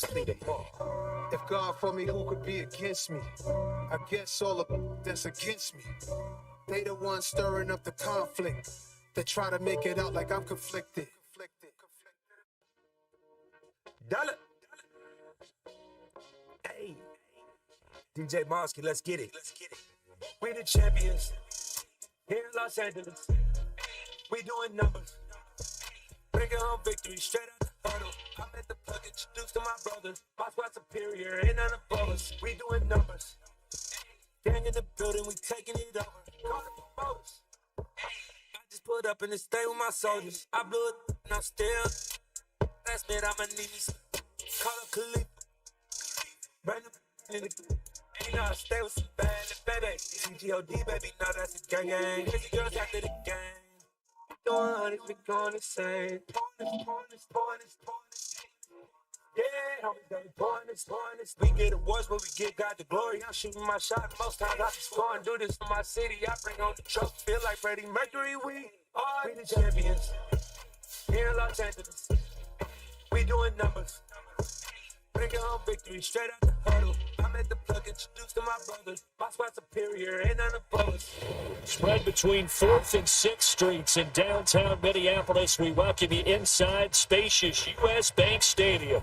just lead them all. If God for me, who could be against me? I guess all of that's against me. They the ones stirring up the conflict. They try to make it out like I'm conflicted. Dollar. Hey. DJ Monsky, let's get it. We the champions. Here in Los Angeles. We doing numbers. Bring home victory straight out the huddle. I'm at the plug, introduced to my brothers. My squad superior, ain't none above us. We doing numbers. Gang in the building, we taking it over. Call it promoters. I just put up in this thing with my soldiers. I blew it, and I'm still. Last minute, I'ma need me some. Call up Khalifa. Bring them in the. Ain't no, I stay with some bad baby. CGOD, baby, no, that's a gang. Crazy girls after the gang. Doing hundreds, we going insane. Pointers. Yeah, homies got me pointers. We get awards, but we give God the glory. I'm shooting my shot. Most times I be scoring. Do this for my city. I bring on the trophy. Feel like Freddie Mercury. We the champions. Here in Los Angeles. We doing numbers. Bring home victory straight out the huddle. I'm at the plug, introduced to my brothers. My squad superior, ain't none above us. Spread between 4th and 6th Streets in downtown Minneapolis. We welcome you inside spacious U.S. Bank Stadium.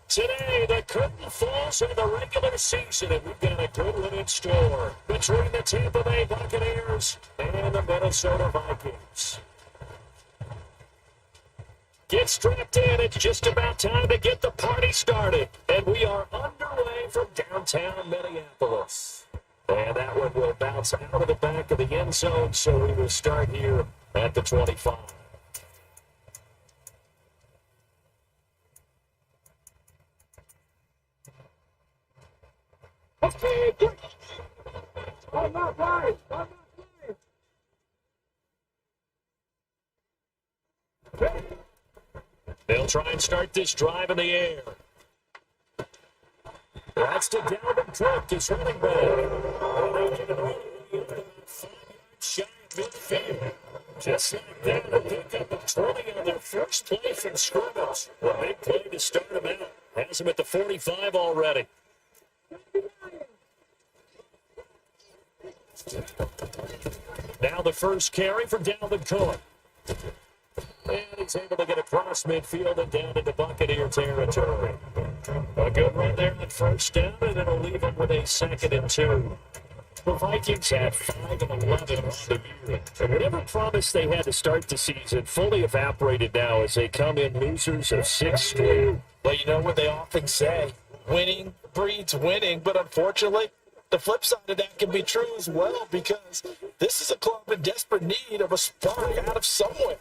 Today, the curtain falls on the regular season, and we've got a good one in store between the Tampa Bay Buccaneers and the Minnesota Vikings. Get strapped in. It's just about time to get the party started. And we are underway from downtown Minneapolis. And that one will bounce out of the back of the end zone, so we will start here at the 25. Okay, good. I'm not playing. Okay. They'll try and start this drive in the air. That's to Dalvin Cook, his running back. Shot midfield. Just like that, a pickup of 20 on their first play from scrimmage. A big play to start him out. Has him at the 45 already. Now the first carry for Dalvin Cook. And he's able to get across midfield and down into Buccaneer territory. A good run there on first down, and it'll leave him with a 2nd and 2. The Vikings have 5-11 on the year. And whatever promise they had to start the season fully evaporated now as they come in losers of 6 straight. Well, you know what they often say, winning breeds winning, but unfortunately, the flip side of that can be true as well, because this is a club in desperate need of a spark out of somewhere.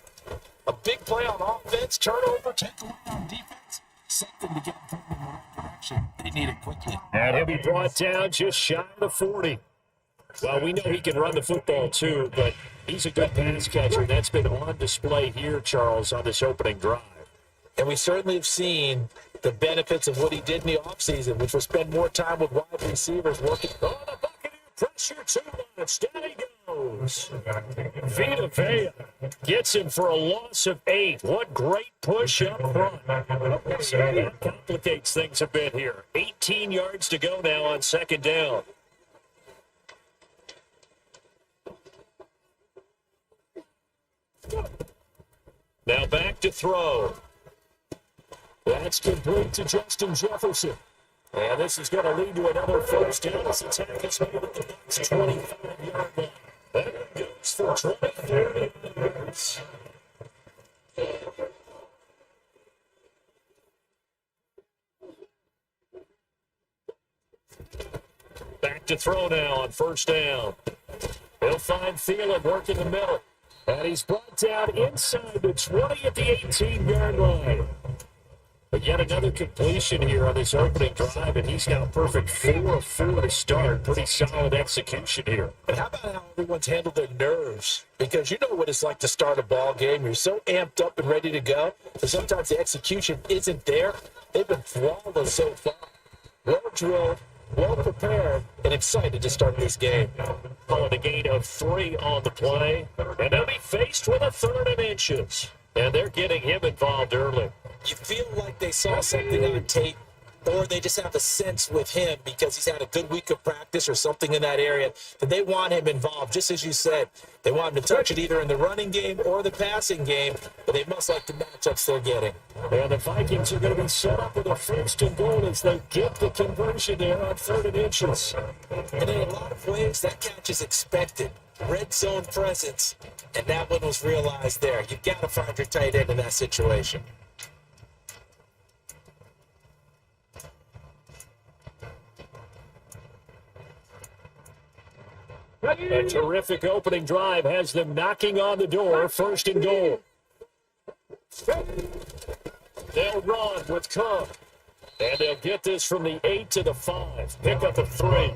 A big play on offense, turnover, takeaway on defense, something to get them in the right direction. They need it quickly. And he'll be brought down just shy of the 40. Well, we know he can run the football too, but he's a good pass catcher. That's been on display here, Charles, on this opening drive. And we certainly have seen the benefits of what he did in the offseason, which was spend more time with wide receivers working. Oh, the Buccaneer pressure too much. Down he goes. Vita Vea gets him for a loss of 8. What great push up front. So that complicates things a bit here. 18 yards to go now on 2nd down. Now back to throw. That's complete to Justin Jefferson. And this is going to lead to another first down. This attack is made at the Bucs' 25-yard line. That goes for 24 yards. Back to throw now on first down. He'll find Thielen working the middle. And he's brought down inside the 20 at the 18-yard line. But yet another completion here on this opening drive, and he's got a perfect 4 of 4 to start. Pretty solid execution here. And how about how everyone's handled their nerves? Because you know what it's like to start a ball game. You're so amped up and ready to go, but sometimes the execution isn't there. They've been flawless so far. Well drilled, well prepared, and excited to start this game. Calling a gain of 3 on the play, and they'll be faced with a 3rd and inches. And they're getting him involved early. You feel like they saw something on tape or they just have a sense with him because he's had a good week of practice or something in that area that they want him involved. Just as you said, they want him to touch it either in the running game or the passing game, but they must like the matchups they're getting. And the Vikings are going to be set up with a first and goal as they get the conversion there on 3rd inches. And in a lot of ways, that catch is expected. Red zone presence, and that one was realized there. You've got to find your tight end in that situation. A terrific opening drive has them knocking on the door, 1st and goal. They'll run with Cook, and they'll get this from the 8 to the 5. Pick up a 3.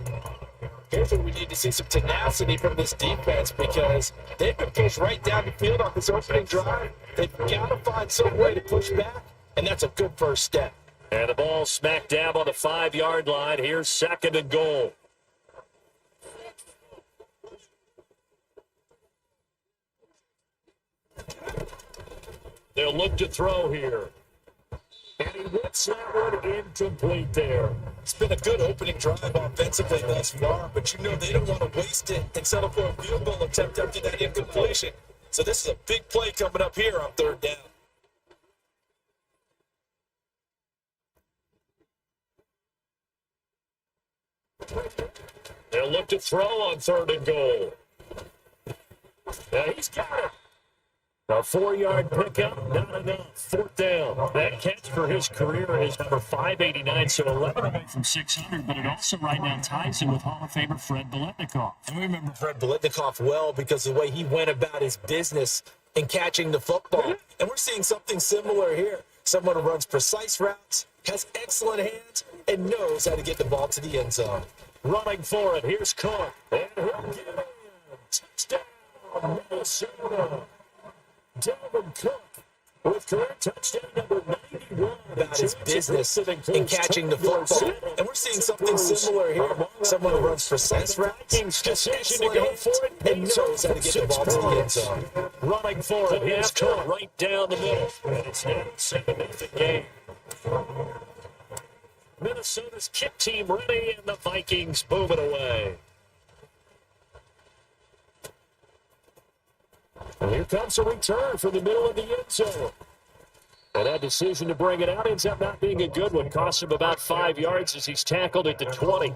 Here's where we need to see some tenacity from this defense because they've been pushed right down the field on this opening drive. They've got to find some way to push back, and that's a good first step. And the ball smack dab on the 5-yard line. Here's 2nd and goal. They'll look to throw here. And he whips that one incomplete there. It's been a good opening drive offensively thus far, but you know they don't want to waste it and settle for a field goal attempt after that incompletion. So this is a big play coming up here on 3rd down. They'll look to throw on 3rd and goal. Now he's got it. A 4-yard pickup, not enough. 4th down. That catch for his career is number 589, so 11 away from 600, but it also right now ties him with Hall of Famer Fred Biletnikoff. And we remember Fred Biletnikoff well because of the way he went about his business in catching the football. And we're seeing something similar here. Someone who runs precise routes, has excellent hands, and knows how to get the ball to the end zone. Running for it, here's Cook. And he'll get it. Touchdown, Minnesota. Dalvin Cook with career touchdown number 91. About his business in catching the football. And we're seeing something similar here. Someone who runs precise routes, decision to go for it, and knows how to get the ball to the end zone. Running for it, here's Cook right down the middle. And it's now 7-0 game. Minnesota's kick team ready, and the Vikings move it away. And here comes a return from the middle of the end zone. And that decision to bring it out ends up not being a good one. Costs him about 5 yards as he's tackled at the 20.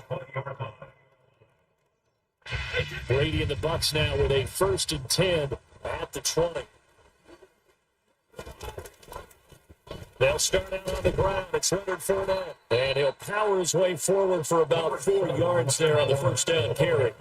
Brady and the Bucs now with a 1st and 10 at the 20. They'll start out on the ground. It's Leonard Fournette. And he'll power his way forward for about 4 yards there on the 1st down carry.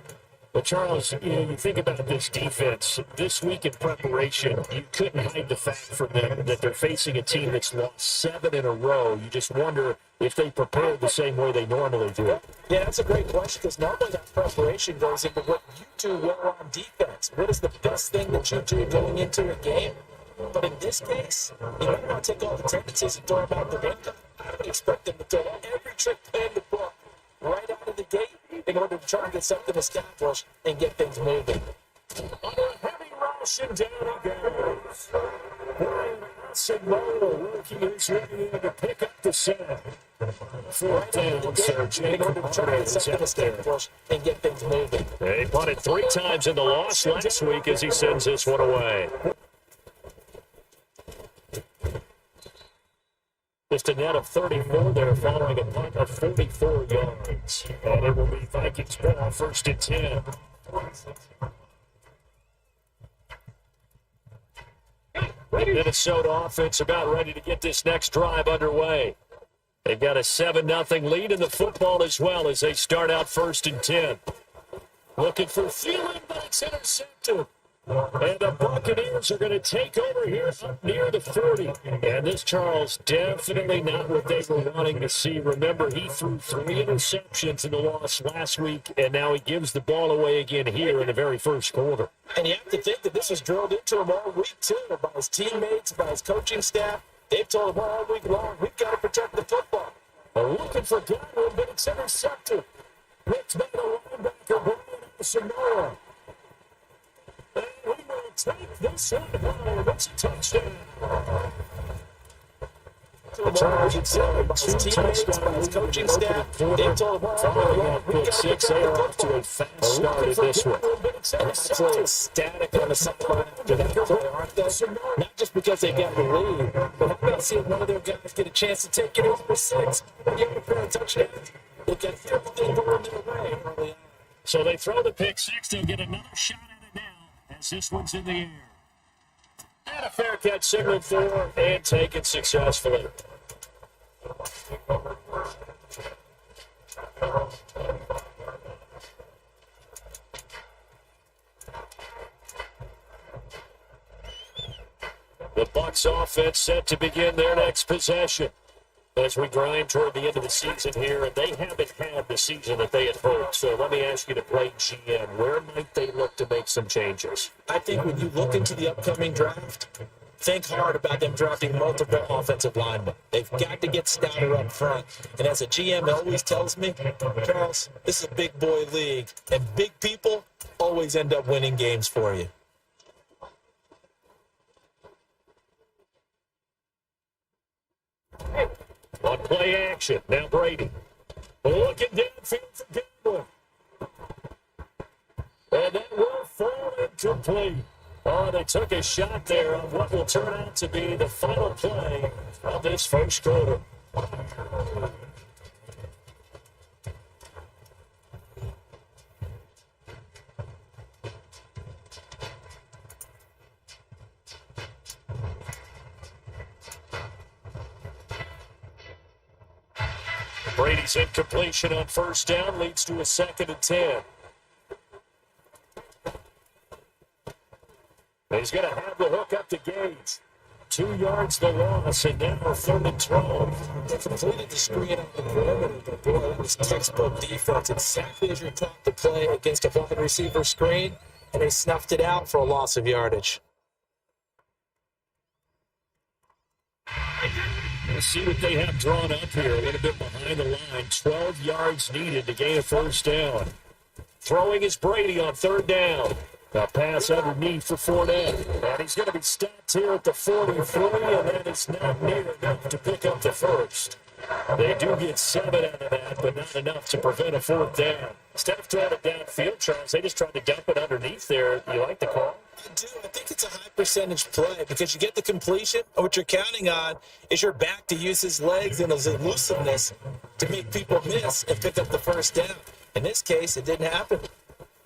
But, Charles, you think about this defense. This week in preparation, you couldn't hide the fact from them that they're facing a team that's lost 7 in a row. You just wonder if they prepared the same way they normally do. Yeah, that's a great question because normally that preparation goes into what you do well on defense. What is the best thing that you do going into a game? But in this case, you don't want to take all the tendencies and throw them out the window. I would expect them to throw every trick in the book right out of the gate in order to try and get something established and get things moving. Under a heavy rush, and down he goes. Brian Asamoah working his way in to pick up the sack. 4th down, so in order to try and get something established and get things moving. He punted 3 times in the loss last week as he sends this one away. Just a net of 34 there following a punt of 44 yards. And it will be Vikings ball, 1st and 10. The Minnesota offense about ready to get this next drive underway. They've got a 7-0 lead in the football as well as they start out 1st and 10. Looking for Thielen, but it's intercepted. And the Buccaneers are going to take over here up near the 40. And this, Charles, definitely not what they were wanting to see. Remember, he threw 3 interceptions in the loss last week, and now he gives the ball away again here in the very first quarter. And you have to think that this was drilled into him all week, too, by his teammates, by his coaching staff. They've told him all week long, we've got to protect the football. They're looking for Godwin, but it's intercepted. Picked by the linebacker, Brian Asamoah. And we will take this one home. It's a touchdown. to him all, I should say. His teammates, his coaching staff, they told him, we got to a fast start in this one. Actually ecstatic on the sideline after that play, aren't they? Not just because they got the lead, but how about seeing one of their guys get a chance to take it over 6? Give a pair of touchdowns. They got everything going their way early on. So they throw the pick 6. They'll get another shot at it now as this one's in the air. And a fair catch signaled for and taken successfully. The Bucs offense set to begin their next possession as we grind toward the end of the season here, and they haven't had the season that they had hoped. So let me ask you to play GM. Where might they look to make some changes? I think when you look into the upcoming draft, think hard about them drafting multiple offensive linemen. They've got to get stouter up front. And as a GM always tells me, Charles, this is a big boy league, and big people always end up winning games for you. On play action, now Brady. Looking downfield for Gamble. And that will fall incomplete. Oh, they took a shot there on what will turn out to be the final play of this first quarter. Brady's incompletion on first down leads to a 2nd and 10. He's going to have the hook up to Gage. 2 yards the loss, and now 3rd and 12. They completed the screen on the perimeter, but boy, that was textbook defense. Exactly as you're taught to play against a wide receiver screen, and they snuffed it out for a loss of yardage. Let's see what they have drawn up here. A little bit behind the line. 12 yards needed to gain a first down. Throwing is Brady on 3rd down. A pass underneath for Fournette. And he's going to be stopped here at the 43, and that is not near enough to pick up the first. They do get 7 out of that, but not enough to prevent a 4th down. Instead of throwing it downfield, Charles, they just tried to dump it underneath there. You like the call? I do. I think it's a high percentage play because you get the completion, and what you're counting on is your back to use his legs and his elusiveness to make people miss and pick up the first down. In this case, it didn't happen.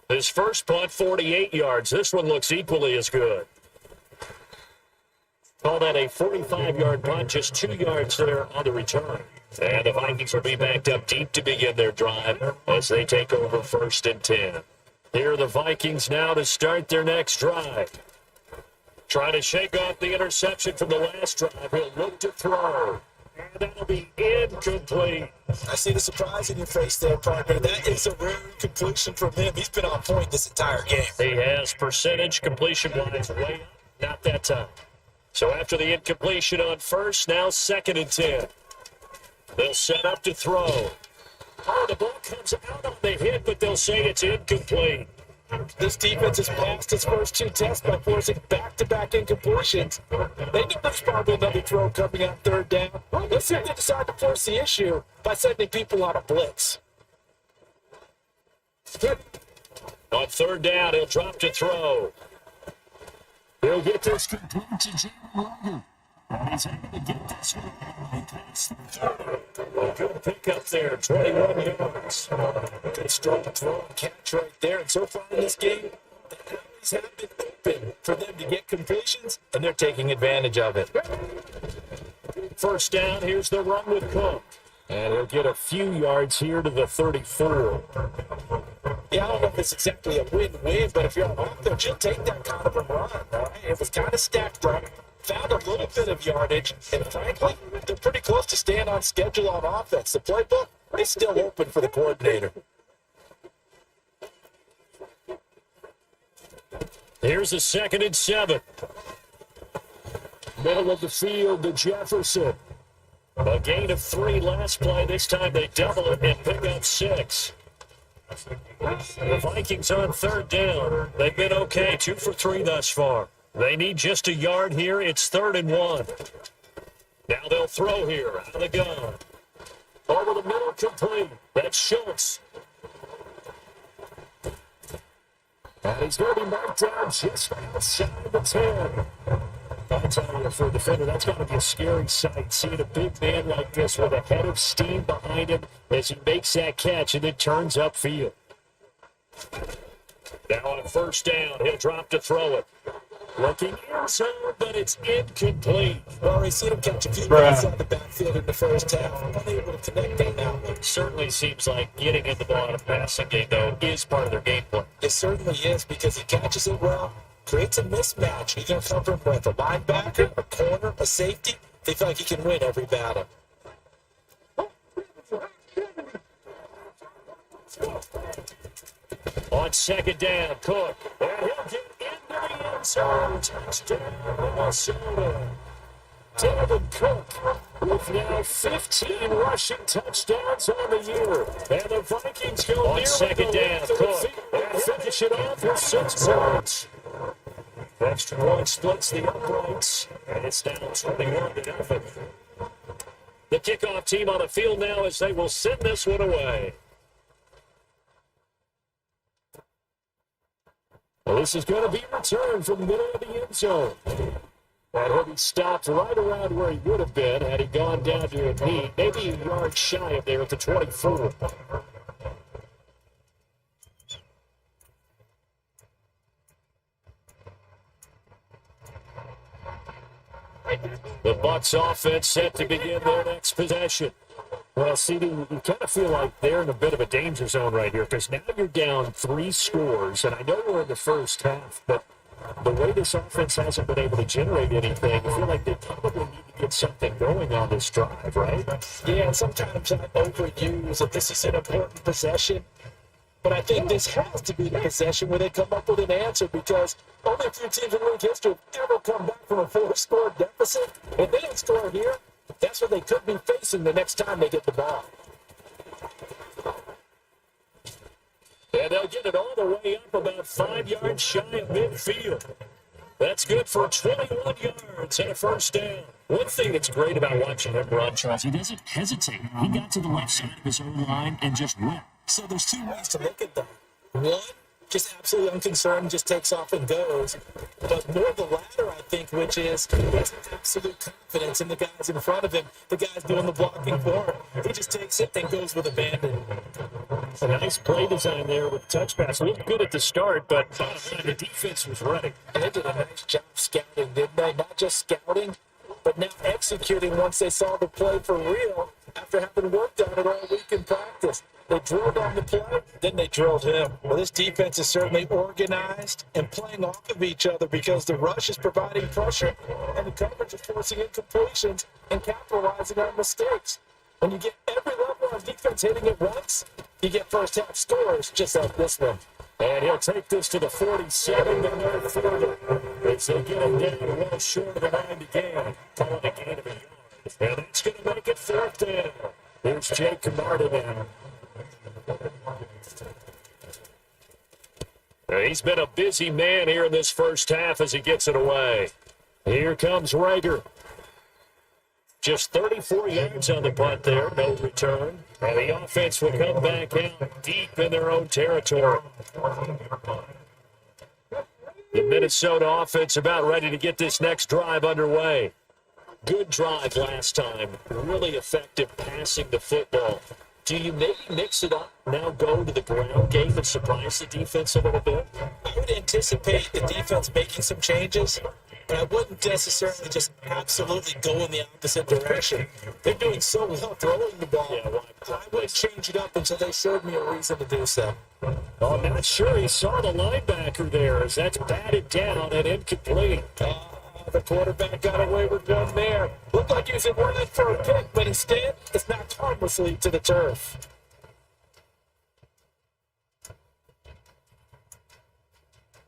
His first punt, 48 yards. This one looks equally as good. Call that a 45-yard punt, just 2 yards there on the return. And the Vikings will be backed up deep to begin their drive as they take over 1st and 10. Here are the Vikings now to start their next drive. Trying to shake off the interception from the last drive. He'll look to throw. And that'll be incomplete. I see the surprise in your face there, partner. That is a rare completion from him. He's been on point this entire game. He has percentage completion-wise way up. Not that time. So after the incompletion on first, now 2nd and 10. They'll set up to throw. Oh, the ball comes out on the hit, but they'll say it's incomplete. This defense has passed its first 2 tests by forcing back-to-back incompletions. They know there's probably another throw coming on 3rd down. Let's see if they decide to force the issue by sending people on a blitz. On 3rd down, he'll drop to throw. He'll get this complete to Jalen. And he's able to get this one past the 30. A good pickup there, 21 yards. Good strong throw and catch right there. And so far in this game, the alleys have been open for them to get completions, and they're taking advantage of it. First down, here's the run with Cook. And he'll get a few yards here to the 34. Yeah, I don't know if it's exactly a win-win, but if you're on offense, you'll take that kind of a run. Right? It was kind of stacked up. Found a little bit of yardage, and frankly, they're pretty close to staying on schedule on offense. The playbook, it's still open for the coordinator. Here's a 2nd and 7. Middle of the field to Jefferson. A gain of 3 last play. This time they double it and pick up 6. The Vikings on 3rd down. They've been okay, 2 for 3 thus far. They need just a yard here. It's 3rd and 1. Now they'll throw here out of the gun. Over the middle, complete. That's Schultz. And he's going to be marked down just outside the 10. I'll tell you, for a defender, that's got to be a scary sight, seeing a big man like this with a head of steam behind him as he makes that catch and then turns upfield. Now on first down, he'll drop to throw it. Looking in zone, but it's incomplete. Well, we've seen him catch a few balls out the backfield in the first half. Unable to connect on that one. Certainly seems like getting in the ball in a passing game, though, is part of their game plan. It certainly is because he catches it well, creates a mismatch. He can come from with a linebacker, a corner, a safety. They feel like he can win every battle. On second down, Cook. And he'll get into the end zone. Touchdown, Minnesota. Dalvin Cook with now 15 rushing touchdowns on the year. And the Vikings go on second down, Cook. And finish it off with 6 points. Extra point splits the uprights. And it's now 21-0. The kickoff team on the field now as they will send this one away. Well, this is going to be returned from the middle of the end zone. And he'll be stopped right around where he would have been had he gone down to a knee, maybe a yard shy of there at the 24. The Bucs offense set to begin their next possession. Well, CD, you kind of feel like they're in a bit of a danger zone right here because now you're down 3 scores, and I know we're in the first half, but the way this offense hasn't been able to generate anything, I feel like they probably need to get something going on this drive, right? Yeah, and sometimes I overuse that this is an important possession. But I think this has to be the possession where they come up with an answer because only a few teams in league history have ever come back from a 4-score deficit. If they don't score here, that's what they could be facing the next time they get the ball. And they'll get it all the way up about 5 yards shy of midfield. That's good for 21 yards and a first down. One thing that's great about watching him run, Charles, he doesn't hesitate. He got to the left side of his own line and just went. So there's 2 ways to look at that. One, just absolutely unconcerned, just takes off and goes. But more the latter, I think, which is he has absolute confidence in the guys in front of him, the guys doing the blocking for him. He just takes it and goes with abandon. A nice play design there with the touch pass. Looked good at the start, but bottom line, the defense was ready. And they did a nice job scouting, didn't they? Not just scouting, but now executing once they saw the play for real after having worked on it all week in practice. They drilled on the play, then they drilled him. Well, this defense is certainly organized and playing off of each other because the rush is providing pressure and the coverage is forcing incompletions and capitalizing on mistakes. When you get every level on defense hitting it once, you get first half scores just like this one. And he'll take this to the 47 to no further. As they get him down well short of the line to gain. Calling a gain of a yard. And that's going to make it 4th down. Here's Jake Martin in. He's been a busy man here in this first half as he gets it away. Here comes Rager. Just 34 yards on the punt there, no return. And the offense will come back out deep in their own territory. The Minnesota offense about ready to get this next drive underway. Good drive last time. Really effective passing the football. Do you maybe mix it up, now go to the ground game and surprise the defense a little bit? I would anticipate the defense making some changes, but I wouldn't necessarily just absolutely go in the opposite direction. They're doing so well throwing the ball. Yeah, well, I wouldn't change it up until they showed me a reason to do so. I'm not sure he saw the linebacker there as that's batted down and incomplete. The quarterback got away with one there. Looked like he was in line for a pick, but instead, it's knocked harmlessly to the turf.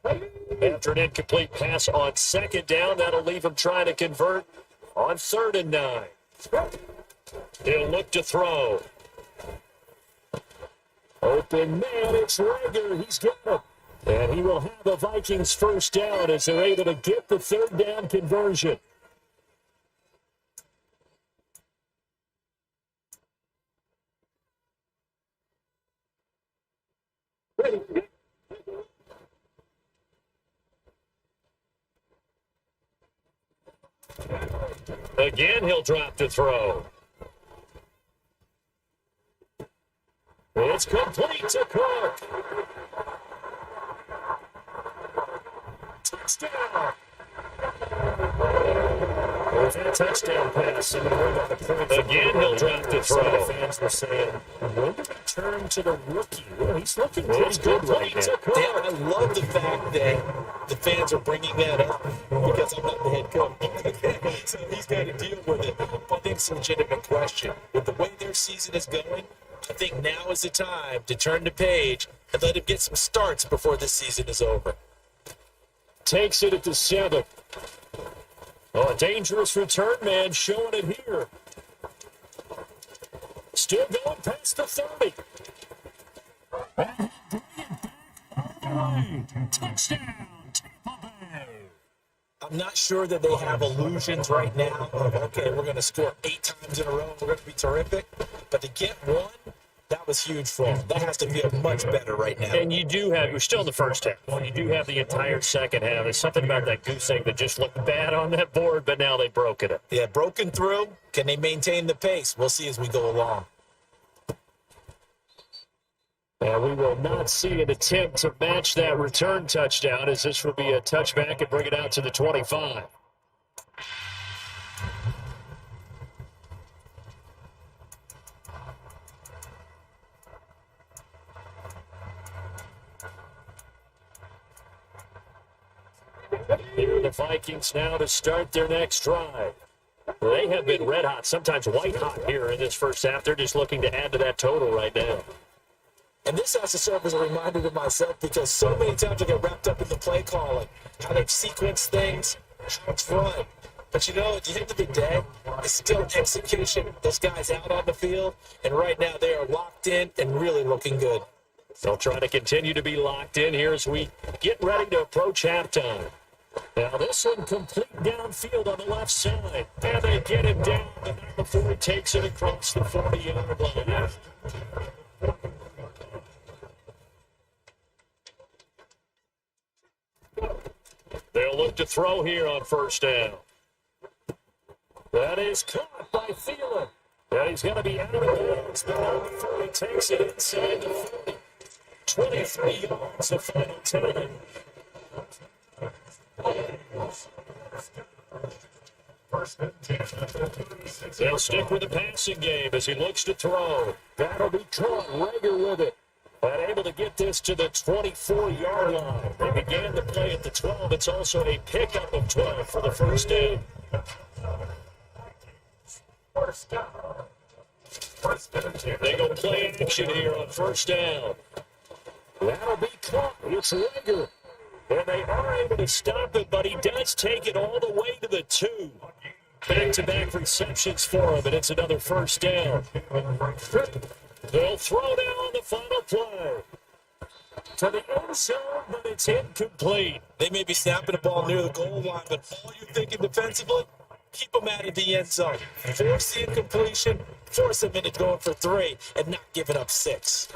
After an incomplete pass on second down, that'll leave him trying to convert on 3rd and 9. He'll look to throw. Open man, it's Rager. He's got him. And he will have the Vikings first down as they're able to get the 3rd down conversion. Again, he'll drop the throw. It's complete to Cook. Touchdown. With that touchdown pass, again, he'll drop the throw. Fans were saying, when did he turn to the rookie? Well, he's looking pretty good right now. Dan, I love the fact that the fans are bringing that up because I'm not the head coach. So he's got to deal with it. But I think it's a legitimate question. With the way their season is going, I think now is the time to turn the page and let him get some starts before this season is over. Takes it at the 7. Oh, a dangerous return man showing it here. Still going past the 30. Touchdown, Tampa Bay. I'm not sure that they have illusions right now of, okay, we're going to score 8 times in a row, we're going to be terrific. But to get one, that was huge for them. That has to feel much better right now. And you're still in the first half. You do have the entire second half. There's something about that goose egg that just looked bad on that board, but now they've broken it. Yeah, broken through. Can they maintain the pace? We'll see as we go along. And we will not see an attempt to match that return touchdown, as this will be a touchback and bring it out to the 25. Here are the Vikings now to start their next drive. They have been red hot, sometimes white hot here in this first half. They're just looking to add to that total right now. And this has to serve as a reminder to myself because so many times I get wrapped up in the play calling, how they've sequenced things, how it's run. But you know, at the end of the day, it's still execution. Those guys out on the field, and right now they are locked in and really looking good. They'll try to continue to be locked in here as we get ready to approach halftime. Now this one complete downfield on the left side. And they get him down, but not before he takes it across the 40-yard line. They'll look to throw here on first down. That is caught by Thielen. And he's going to be out of bounds, but not before he takes it inside the 40. 23 yards, the final time. They'll stick with the passing game as he looks to throw. That'll be caught. Rager with it. And able to get this to the 24-yard line. They began the play at the 12. It's also a pickup of 12 for the first down. They go play action here on first down. That'll be caught. It's Rager. And they are able to stop it, but he does take it all the way to the 2. Back-to-back receptions for him, and it's another first down. They'll throw down on the final play. To the end zone, but it's incomplete. They may be snapping the ball near the goal line, but all you're thinking defensively, keep them out of the end zone. Force the incompletion, force them into going for 3, and not giving up 6.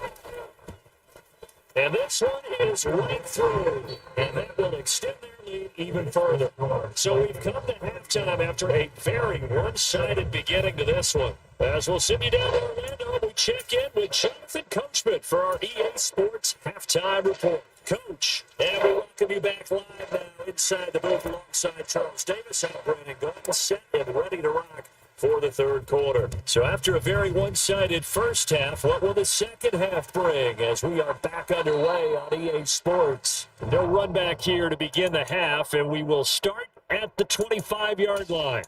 And this one is right through, and that will extend their lead even further. So we've come to halftime after a very one-sided beginning to this one. As we'll send you down to Orlando, we check in with Jonathan Coachman for our EA Sports Halftime Report. Coach, and we welcome you back live now inside the booth alongside Charles Davis. I'm Brandon Gordon, set and ready to rock for the third quarter. So after a very one-sided first half, what will the second half bring as we are back underway on EA Sports? No run back here to begin the half, and we will start at the 25-yard line.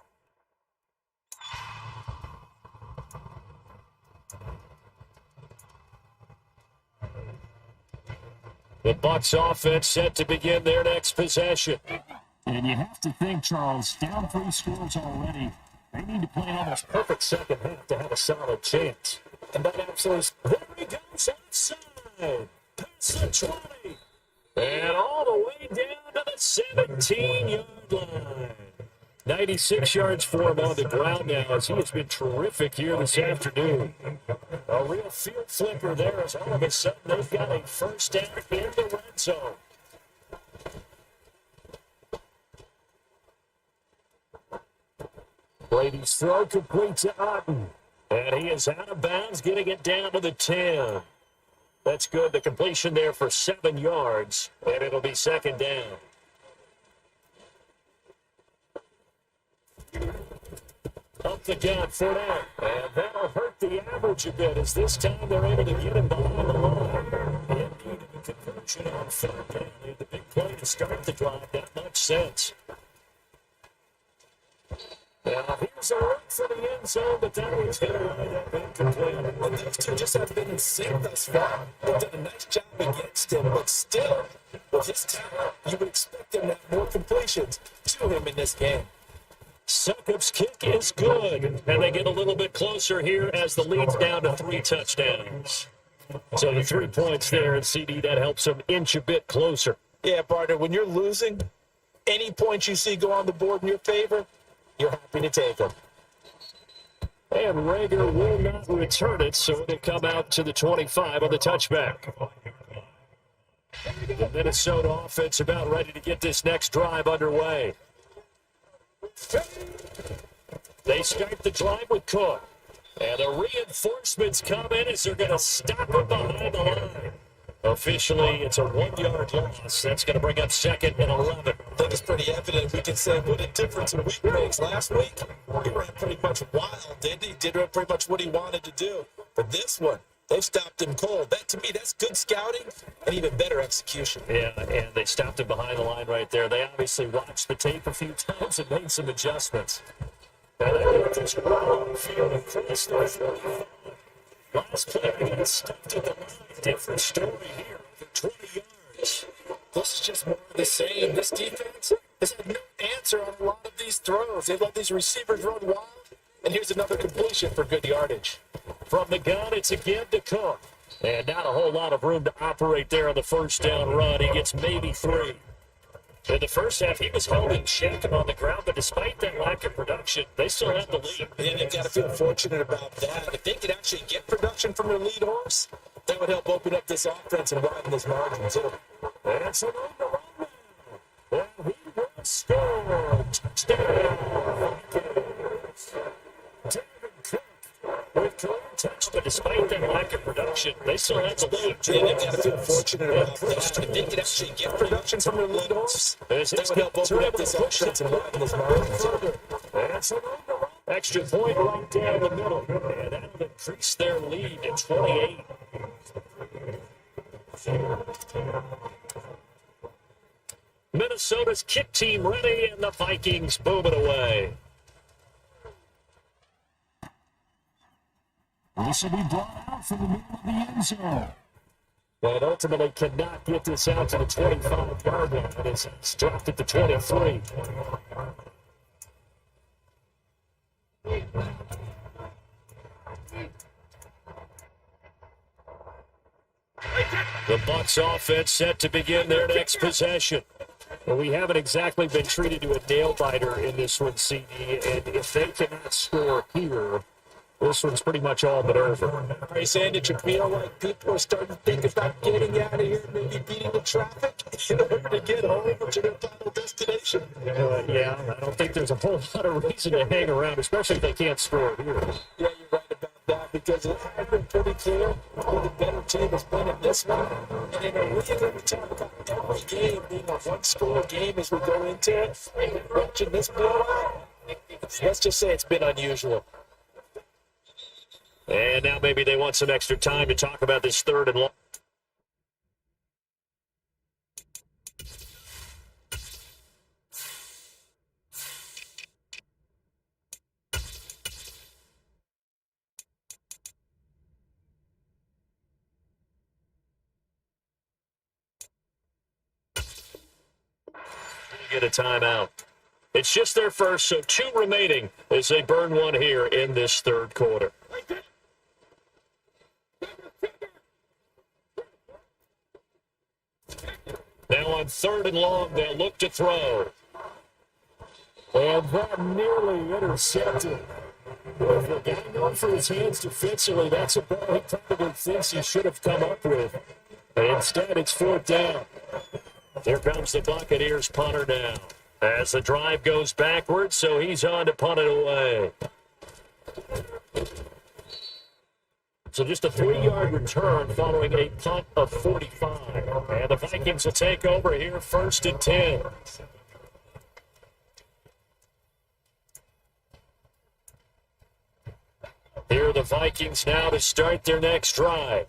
The Bucs offense set to begin their next possession. And you have to think, Charles, down 3 scores already. They need to play an almost perfect second half to have a solid chance. And that absolutely, there he goes outside. Past the 20. And all the way down to the 17-yard line. 96 yards for him on the ground now as he has been terrific here this afternoon. A real field flipper there as all of a sudden they've got a first down in the red zone. Brady's throw complete to Otten. And he is out of bounds, getting it down to the 10. That's good. The completion there for 7 yards, and it'll be second down. Up the gut for now. And that'll hurt the average a bit as this time they're able to get him behind the line. Indeed, the conversion on third down. The big play to start the drive. Not much sense. Now, here's a look for the end zone, but that one's going to wind up incomplete. And those two just have been in sync thus far. They've done a nice job against him, but still, with his talent, you would expect him to have more completions to him in this game. Succop's kick is good, and they get a little bit closer here as the lead's down to 3 touchdowns. So the 3 points there, and CD, that helps them inch a bit closer. Yeah, partner, when you're losing, any points you see go on the board in your favor, you're happy to take them. And Rager will not return it, so it'll come out to the 25 on the touchback. The Minnesota offense about ready to get this next drive underway. They start the drive with Cook. And the reinforcements come in as they're going to stop him behind the line. Officially, it's a 1-yard loss. That's going to bring up second and 11. I think it's pretty evident. We can say what a difference a week makes. Last week, he ran pretty much wild, didn't he? Did pretty much what he wanted to do. But this one, they stopped him cold. That, to me, that's good scouting and even better execution. Yeah, and they stopped him behind the line right there. They obviously watched the tape a few times and made some adjustments. And they just roll field across the 45. Last play, he got stuffed at the line. Different story here, over 20 yards. This is just more of the same. This defense has had no answer on a lot of these throws. They've let these receivers run wild, and here's another completion for good yardage. From the gun, it's again to Cook. And not a whole lot of room to operate there on the first down run. He gets maybe 3. In the first half, he was held in check and on the ground, but despite that lack of production, they still have the lead. And they've got to feel fortunate about that. If they could actually get production from their lead horse, that would help open up this offense and widen this margin, too. That's an on the run now. And he will score. Touchdown. With clear touch, but despite that lack of production, they still have the lead. And they've got to feel fortunate about that. If they could actually get production from their lead horse, that would help open up this offense and widen this margin further. That's an on the run. Extra point right down the middle. And that'll increase their lead to 28. Minnesota's kick team ready, and the Vikings boom it away. This will be brought out from the middle of the end zone. And ultimately cannot get this out to the 25-yard line. It's dropped at the 23. The Bucs offense set to begin their next possession. Well, we haven't exactly been treated to a nail-biter in this one, CD, and if they cannot score here, this one's pretty much all but over. Are you saying that you feel like people are starting to think about getting out of here, maybe beating the traffic in order to get home to their final destination? Yeah, I don't think there's a whole lot of reason to hang around, especially if they can't score here. Yeah, you're right about that, because it has been pretty clear who the better team has been in this one. And in a league that we talk about every game being a one-score game as we go into it, and watching this blowout, let's just say it's been unusual. And now maybe they want some extra time to talk about this third and long. Get a timeout. It's just their first, so 2 remaining as they burn one here in this third quarter. Now on third and long, they'll look to throw. And that nearly intercepted. If the guy known for his hands defensively, that's a ball he probably thinks he should have come up with. And instead, it's 4th down. Here comes the Buccaneers punter now. As the drive goes backwards, so he's on to punt it away. So just a 3-yard return following a punt of 45. And the Vikings will take over here, 1st and 10. Here are the Vikings now to start their next drive.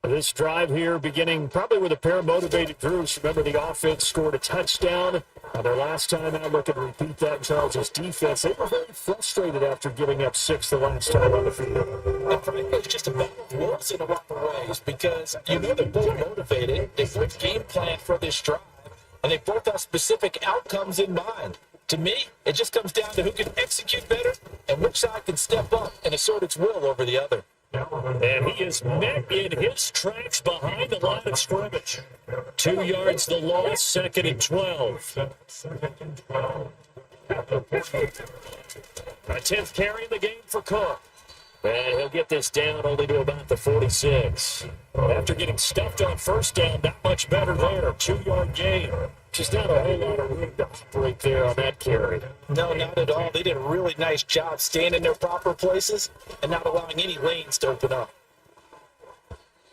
This drive here beginning probably with a pair of motivated crews. Remember, the offense scored a touchdown. Their last time out, looking to repeat that, Charles' defense. They were very frustrated after giving up 6 the last time on the field. And frankly, it's just a battle of wills in a lot of ways because you know they're both motivated. They both game plan for this drive, and they both have specific outcomes in mind. To me, it just comes down to who can execute better and which side can step up and assert its will over the other. And he is met in his tracks behind the line of scrimmage. 2 yards the loss, 2nd and 12. A 10th carry in the game for Cook. And he'll get this down only to about the 46. After getting stuffed on 1st down, not much better there. 2-yard gain. Just not a whole lot of room to operate there on that carry. No, not at all. They did a really nice job staying in their proper places and not allowing any lanes to open up.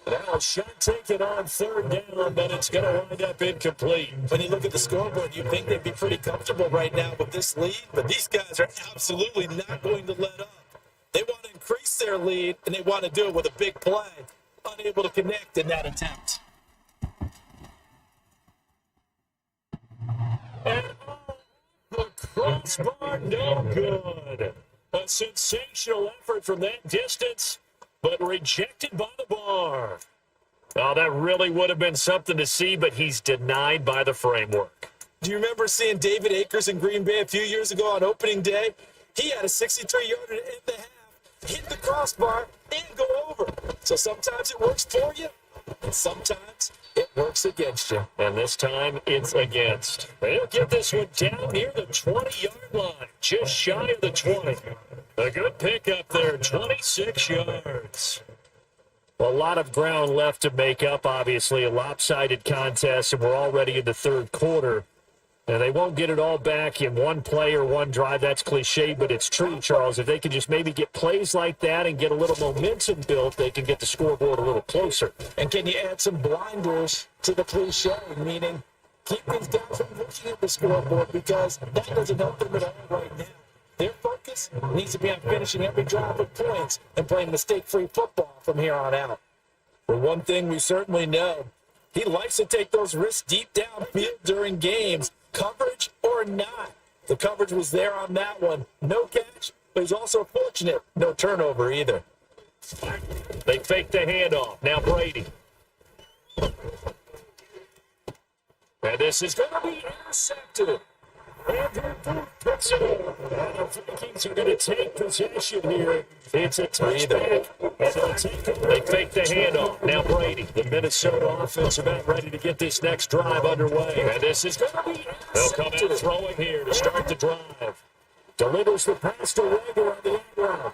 Now, shot taken on 3rd down, but it's going to wind up incomplete. When you look at the scoreboard, you'd think they'd be pretty comfortable right now with this lead, but these guys are absolutely not going to let up. They want to increase their lead, and they want to do it with a big play. Unable to connect in that attempt. And the crossbar, no good. A sensational effort from that distance, but rejected by the bar. Oh, that really would have been something to see, but he's denied by the framework. Do you remember seeing David Akers in Green Bay a few years ago on opening day? He had a 63-yarder to end the half, hit the crossbar, and go over. So sometimes it works for you, and sometimes it works against you. And this time, it's against. They'll get this one down near the 20-yard line, just shy of the 20. A good pickup there, 26 yards. A lot of ground left to make up, obviously. A lopsided contest, and we're already in the 3rd quarter. And they won't get it all back in one play or one drive. That's cliche, but it's true, Charles. If they can just maybe get plays like that and get a little momentum built, they can get the scoreboard a little closer. And can you add some blinders to the cliche, meaning keep these guys from looking at the scoreboard because that doesn't help them at all right now. Their focus needs to be on finishing every drive with points and playing mistake-free football from here on out. For one thing we certainly know, he likes to take those risks deep downfield during games, coverage or not. The coverage was there on that one. No catch, but he's also fortunate. No turnover either. They fake the handoff. Now Brady. And this is going to be intercepted. Andrew Booth picks it up. And the Vikings are going to take possession here. It's a touchback. And they'll take it. They fake the handoff. Now Brady. The Minnesota offense about ready to get this next drive underway. And this is going to be they'll come out throwing here to start the drive. Delivers the pass to Rager on the end round.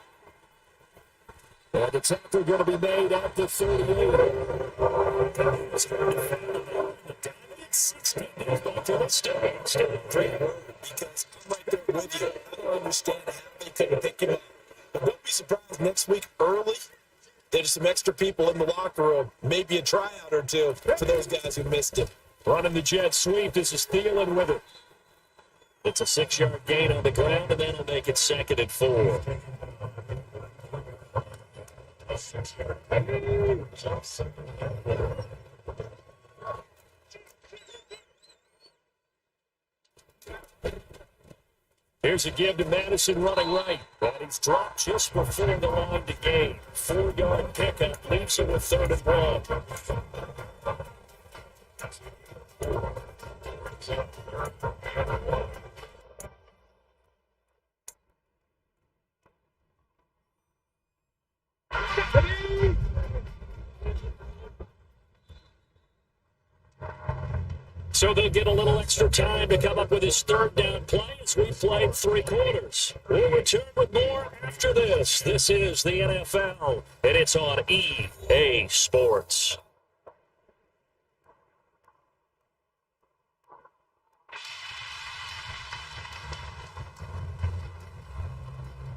And the tackle going to be made at the 38. It's going to be 60 back to the stands. Great word, because I'm right there with you. I don't understand how they couldn't pick him up. But don't be surprised next week early, there's some extra people in the locker room, maybe a tryout or two for those guys who missed it. Running the jet sweep. This is Thielen with it. It's a 6-yard gain on the ground, and that'll make it 2nd and 4. Here's a give to Madison running right. And he's dropped just before the line to gain. 4-yard pickup leaves him with 3rd and 1. So they'll get a little extra time to come up with his 3rd down play as we played 3 quarters. We'll return with more after this. This is the NFL, and it's on EA Sports.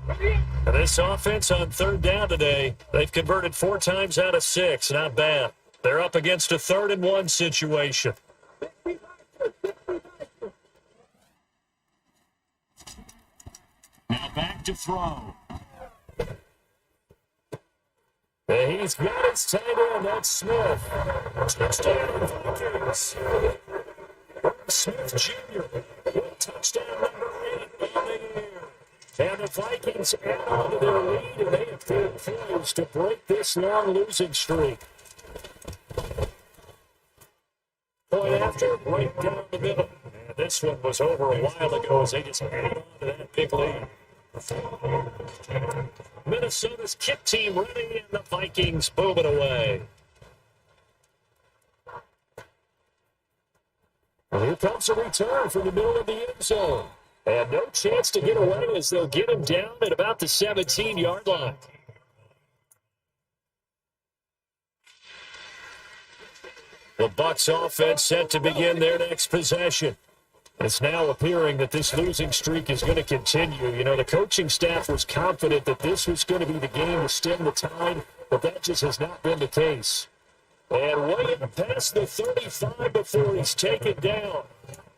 And this offense on third down today, they've converted 4 times out of 6. Not bad. They're up against a 3rd-and-1 situation. Now back to throw. And he's got his tight end. That's Smith. Touchdown Vikings. Smith Jr. Touchdown number 8 on the air. And the Vikings add on to their lead, and they have been poised to break this long losing streak. Point after, right down the middle. And this one was over a while ago as they just added on to that big lead. Minnesota's kick team ready, and the Vikings boom it away. Well, here comes a return from the middle of the end zone. And no chance to get away as they'll get him down at about the 17-yard line. The Bucs offense set to begin their next possession. It's now appearing that this losing streak is going to continue. You know, the coaching staff was confident that this was going to be the game to stem the tide, but that just has not been the case. And William past the 35 before he's taken down.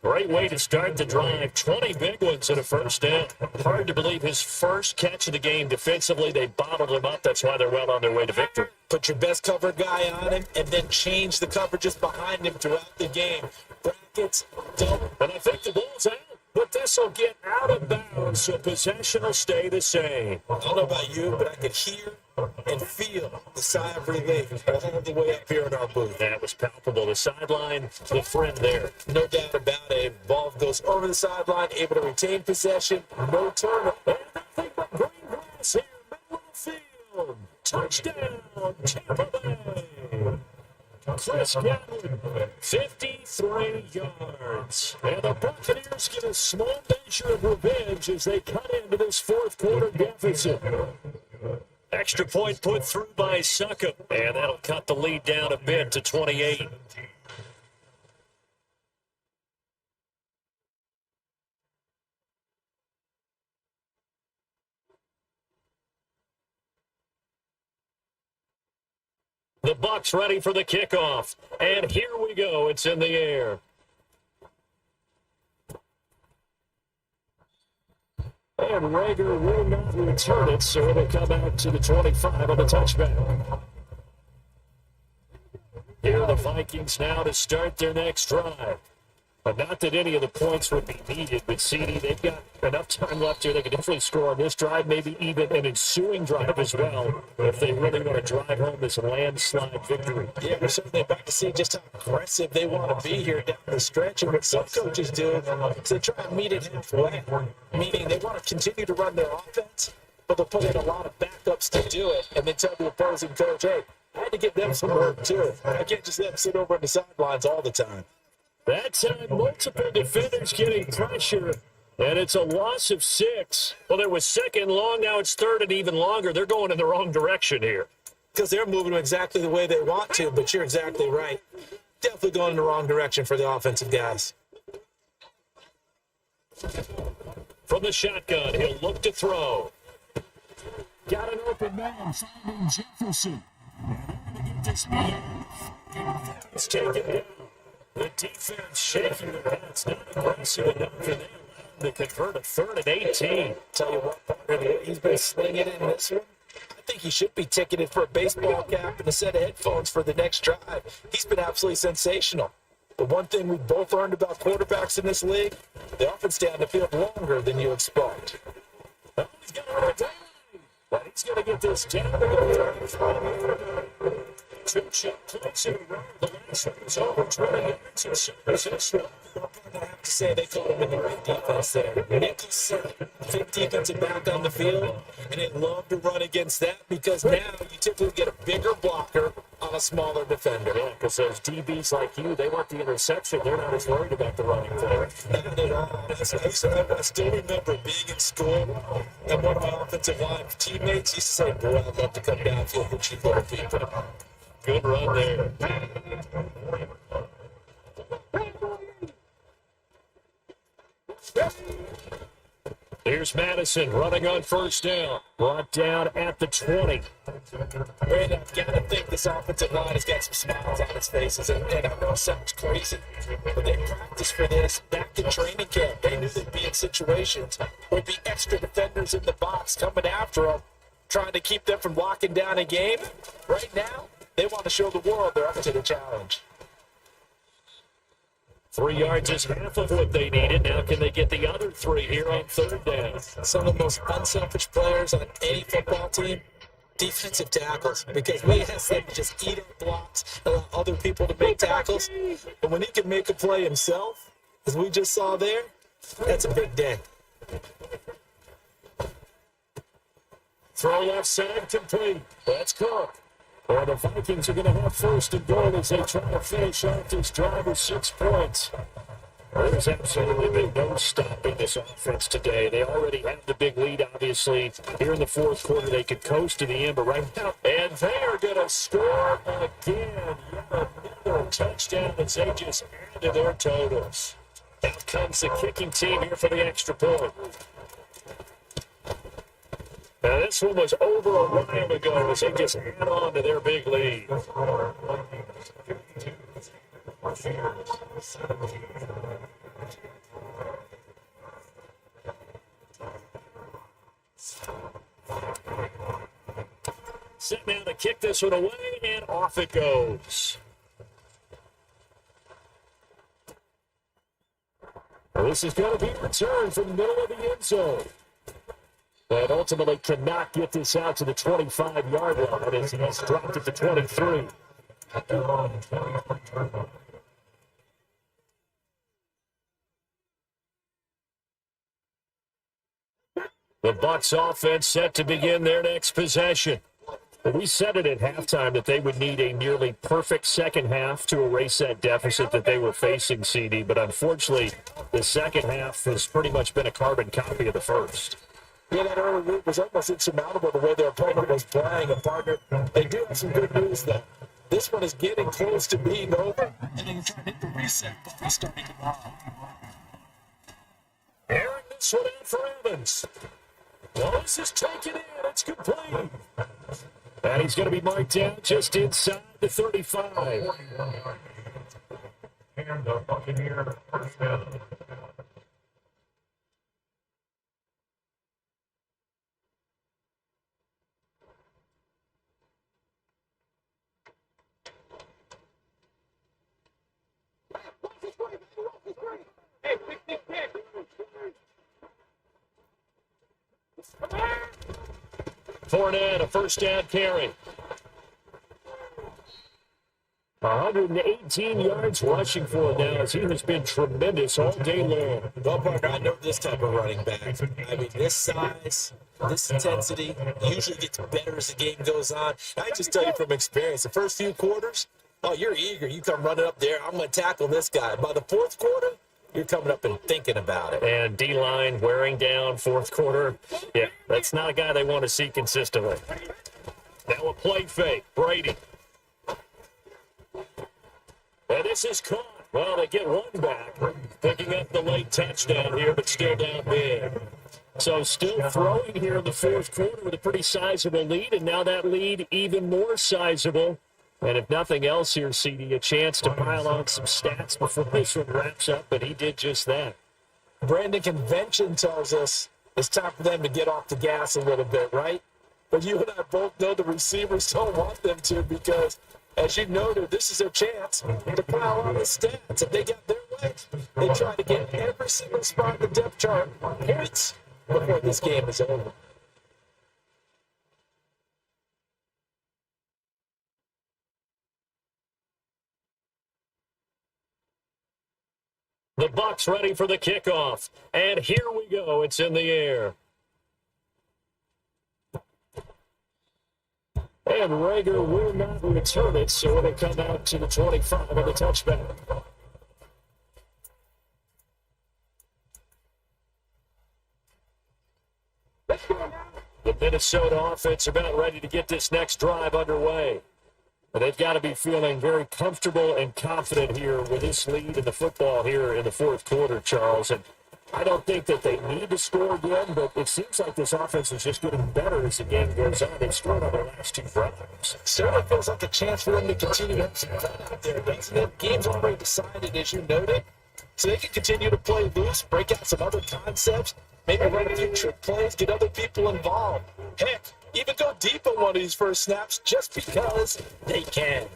Great way to start the drive. 20 big ones and a first down. Hard to believe his first catch of the game defensively. They bottled him up. That's why they're well on their way to victory. Put your best cover guy on him and then change the coverages behind him throughout the game. Brackets, double. And I think the ball's out, but this will get out of bounds, so possession will stay the same. I don't know about you, but I could hear and feel the sigh of relief all the way up here in our booth. That was palpable. The sideline, the friend there. No doubt about it. Ball goes over the sideline, able to retain possession, no turnover. And nothing but green grass here, middle of the field. Touchdown, Tampa Bay. Chris Godwin, 53 yards. And the Buccaneers get a small measure of revenge as they cut into this fourth quarter deficit. Extra point put through by Suckup, and that'll cut the lead down a bit to 28. The Bucs ready for the kickoff, and here we go. It's in the air. And Rager will not return it, so it'll come out to the 25 on the touchback. Here are the Vikings now to start their next drive. But not that any of the points would be needed, but CD, they've got enough time left here. They can definitely score on this drive, maybe even an ensuing drive as well, if they really want to drive home this landslide victory. Yeah, we're certainly about to see just how aggressive they want to be here down the stretch. And what some coaches do is they try and meet it halfway, meaning they want to continue to run their offense, but they'll put in a lot of backups to do it, and then tell the opposing coach, hey, I had to give them some work too. I can't just let them sit over on the sidelines all the time. That time, multiple defenders getting pressure, and it's a loss of 6. Well, there was second long, now it's third and even longer. They're going in the wrong direction here. Because they're moving exactly the way they want to, but you're exactly right. Definitely going in the wrong direction for the offensive guys. From the shotgun, he'll look to throw. Got an open man, finding Jefferson. And they're going to get this man. It's taken down. The defense shaking the pass, not aggressive enough, and they allowed him to convert a 3rd and 18. Tell you what, partner, he's been slinging it in this one. I think he should be ticketed for a baseball cap and a set of headphones for the next drive. He's been absolutely sensational. But one thing we've both learned about quarterbacks in this league, they often stay on the field longer than you expect. Oh, he's got a drive, but he's going to get this down to go 2-chip plays in a row. The last one was over 20 yards and successful. I have to say they called him in the right defense there. Nicholson, fifth defensive back on the field, and they love to run against that because now you typically get a bigger blocker on a smaller defender. Yeah, because those DBs like you, they want the interception. They're not as worried about the running play. Not at all. I still remember being in school, and one of my offensive line teammates used to say, boy, I'd love to come downfield with you little people. Good run there. Here's Madison running on first down. Brought down at the 20. Brandon, I've got to think this offensive line has got some smiles on its faces. And I know it sounds crazy, but they practiced for this back in training camp. They knew they'd be in situations where there'd be extra defenders in the box coming after them, trying to keep them from locking down a game. Right now, they want to show the world they're up to the challenge. 3 yards is half of what they needed. Now can they get the other 3 here on third down? Some of the most unselfish players on any football team, defensive tackles, because we ask them to just eat up blocks, allow other people to make tackles. But when he can make a play himself, as we just saw there, that's a big day. Throw left side complete. That's Cook. Well, the Vikings are going to have first and goal as they try to finish off this drive with 6 points. There's absolutely been no stopping this offense today. They already have the big lead, obviously. Here in the fourth quarter, they could coast to the end, but right now, and they are going to score again. Yet another touchdown as they just add to their totals. Out comes the kicking team here for the extra point. Now, this one was over a while ago as they just add on to their big lead. Set now to kick this one away, and off it goes. Well, this is going to be a return from the middle of the end zone. And ultimately cannot get this out to the 25-yard line as he's dropped at the 23. The Bucs offense set to begin their next possession. We said it at halftime that they would need a nearly perfect second half to erase that deficit that they were facing, CD. But unfortunately, the second half has pretty much been a carbon copy of the first. Yeah, that early lead was almost insurmountable the way their opponent was playing. A partner, they do have some good news, though. This one is getting close to being over, and they can try to hit the reset before starting tomorrow. Airing this one out for Evans. Wallace is taken in. It's complete. And he's going to be marked down just inside the 35. And the Buccaneer first down. Fournette, a first down carry. 118 yards rushing for him now as he has been tremendous all day long. Well, Parker, I know this type of running back. I mean, this size, this intensity usually gets better as the game goes on. I just tell you from experience, the first few quarters, oh, you're eager. You come running up there, I'm going to tackle this guy. By the fourth quarter, you're coming up and thinking about it. And D-line wearing down fourth quarter. Yeah, that's not a guy they want to see consistently. Now a play fake. Brady. And this is caught. Well, they get one back. Picking up the late touchdown here, but still down big. So still throwing here in the fourth quarter with a pretty sizable lead, and now that lead even more sizable. And if nothing else here, CD, a chance to pile on some stats before this one wraps up, but he did just that. Brandon, convention tells us it's time for them to get off the gas a little bit, right? But you and I both know the receivers don't want them to because, as you noted, this is their chance to pile on the stats. If they get their way, they try to get every single spot in the depth chart points before this game is over. The Bucs ready for the kickoff. And here we go. It's in the air. And Rager will not return it, so it'll come out to the 25 on the touchback. The Minnesota offense about ready to get this next drive underway. But they've got to be feeling very comfortable and confident here with this lead in the football here in the fourth quarter, Charles. And I don't think that they need to score again, but it seems like this offense is just getting better as the game goes on. They've scored on their last 2 drives. Certainly feels like a chance for them to continue to have some fun out there, doesn't it? Game's already decided, as you noted. So they can continue to play loose, break out some other concepts, maybe run a few trick plays, get other people involved. Heck, even go deep on one of these first snaps just because they can.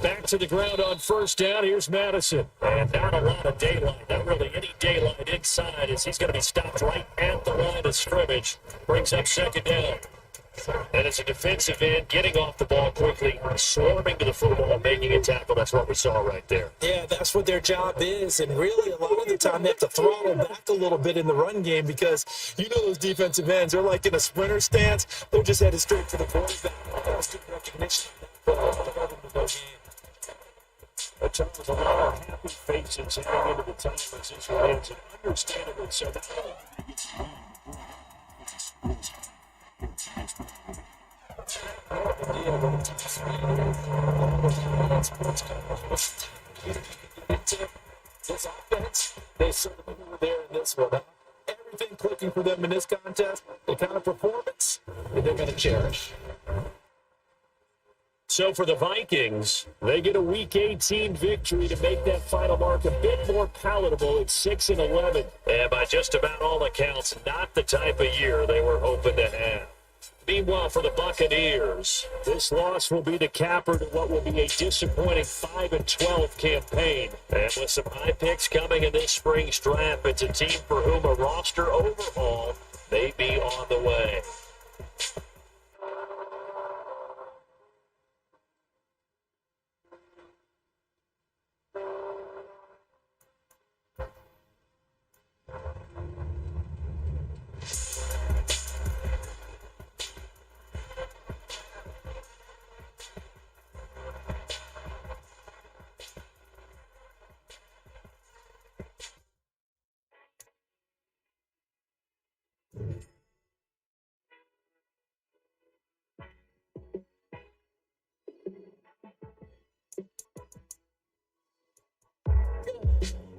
Back to the ground on first down. Here's Madison. And not a lot of daylight. Not really any daylight inside as he's going to be stopped right at the line of scrimmage. Brings up second down. And it's a defensive end getting off the ball quickly, swarming to the football, making a tackle. That's what we saw right there. Yeah, that's what their job is. And really, a lot of the time, they have to throttle back a little bit in the run game because you know those defensive ends, they're like in a sprinter stance. They're just headed straight for the quarterback. That's good recognition. A ton of a lot of happy faces heading into the time as this one ends, and understandably so. This offense, they certainly were there in this one. Everything clicking for them in this contest, the kind of performance that they're going to cherish. So for the Vikings, they get a Week 18 victory to make that final mark a bit more palatable at 6-11. And by just about all accounts, not the type of year they were hoping to have. Meanwhile, for the Buccaneers, this loss will be the capper to what will be a disappointing 5-12 campaign. And with some high picks coming in this spring's draft, it's a team for whom a roster overhaul may be on the way.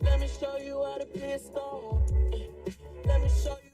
Let me show you how to pistol. Let me show you.